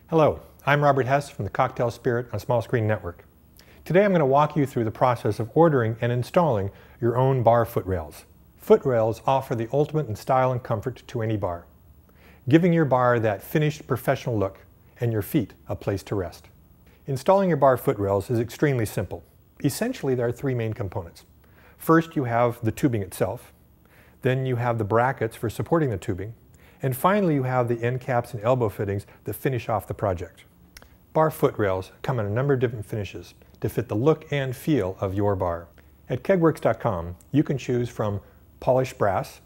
Hello, I'm Robert Hess from the Cocktail Spirit on Small Screen Network. Today I'm going to walk you through the process of ordering and installing your own bar footrails. Footrails offer the ultimate in style and comfort to any bar, giving your bar that finished professional look and your feet a place to rest. Installing your bar footrails is extremely simple. Essentially, there are three main components. First, you have the tubing itself. Then you have the brackets for supporting the tubing. And finally, you have the end caps and elbow fittings that finish off the project. Bar footrails come in a number of different finishes to fit the look and feel of your bar. At kegworks.com, you can choose from polished brass,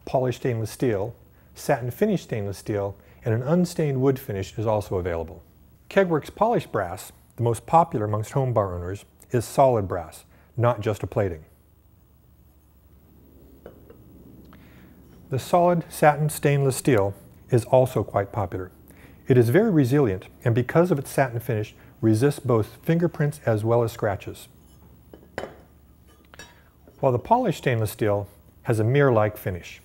polished stainless steel, satin finished stainless steel, and an unstained wood finish is also available. Kegworks polished brass, the most popular amongst home bar owners, is solid brass, not just a plating. The solid satin stainless steel is also quite popular. It is very resilient and because of its satin finish resists both fingerprints as well as scratches. While the polished stainless steel has a mirror-like finish.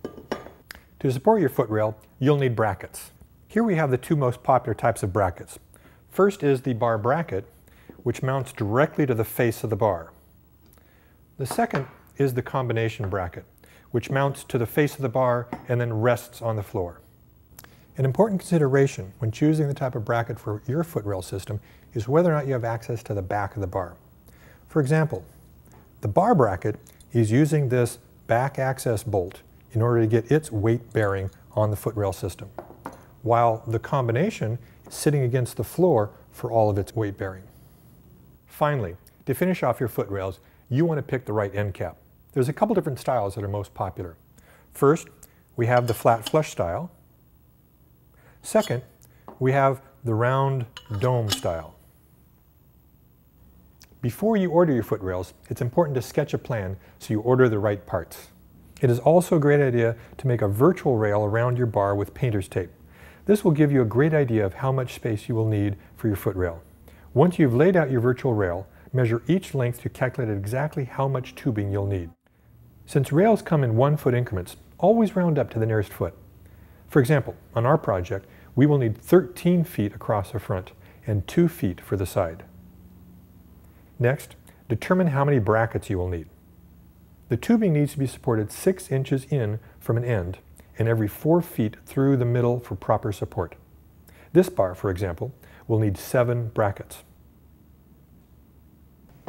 To support your footrail, you'll need brackets. Here we have the two most popular types of brackets. First is the bar bracket, which mounts directly to the face of the bar. The second is the combination bracket, which mounts to the face of the bar and then rests on the floor. An important consideration when choosing the type of bracket for your footrail system is whether or not you have access to the back of the bar. For example, the bar bracket is using this back access bolt in order to get its weight bearing on the footrail system, while the combination is sitting against the floor for all of its weight bearing. Finally, to finish off your footrails, you want to pick the right end cap. There's a couple different styles that are most popular. First, we have the flat flush style. Second, we have the round dome style. Before you order your footrails, it's important to sketch a plan so you order the right parts. It is also a great idea to make a virtual rail around your bar with painter's tape. This will give you a great idea of how much space you will need for your footrail. Once you've laid out your virtual rail, measure each length to calculate exactly how much tubing you'll need. Since rails come in 1 foot increments, always round up to the nearest foot. For example, on our project, we will need 13 feet across the front and 2 feet for the side. Next, determine how many brackets you will need. The tubing needs to be supported 6 inches in from an end and every 4 feet through the middle for proper support. This bar, for example, will need 7 brackets.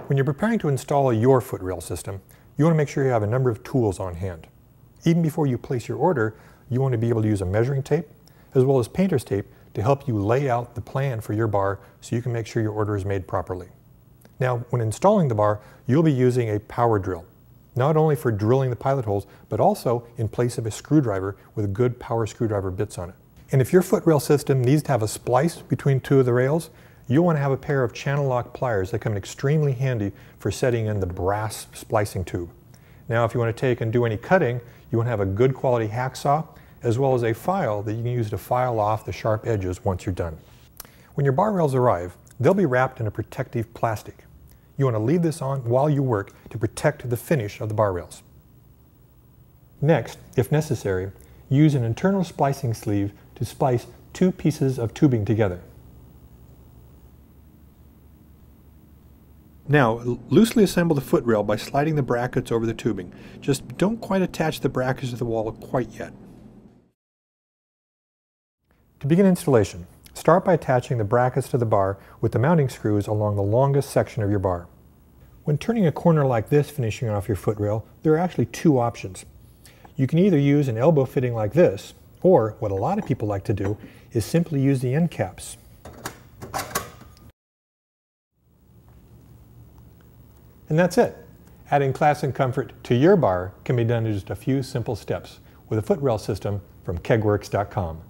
When you're preparing to install your footrail system, you want to make sure you have a number of tools on hand. Even before you place your order, you want to be able to use a measuring tape as well as painter's tape to help you lay out the plan for your bar so you can make sure your order is made properly. Now, when installing the bar, you'll be using a power drill, not only for drilling the pilot holes, but also in place of a screwdriver with good power screwdriver bits on it. And if your footrail system needs to have a splice between 2 of the rails, you'll want to have a pair of channel lock pliers that come in extremely handy for setting in the brass splicing tube. Now, if you want to take and do any cutting, you want to have a good quality hacksaw as well as a file that you can use to file off the sharp edges once you're done. When your bar rails arrive, they'll be wrapped in a protective plastic. You want to leave this on while you work to protect the finish of the bar rails. Next, if necessary, use an internal splicing sleeve to splice 2 pieces of tubing together. Now, loosely assemble the footrail by sliding the brackets over the tubing. Just don't quite attach the brackets to the wall quite yet. To begin installation, start by attaching the brackets to the bar with the mounting screws along the longest section of your bar. When turning a corner like this finishing off your footrail, there are actually 2 options. You can either use an elbow fitting like this, or what a lot of people like to do is simply use the end caps. And that's it. Adding class and comfort to your bar can be done in just a few simple steps with a footrail system from kegworks.com.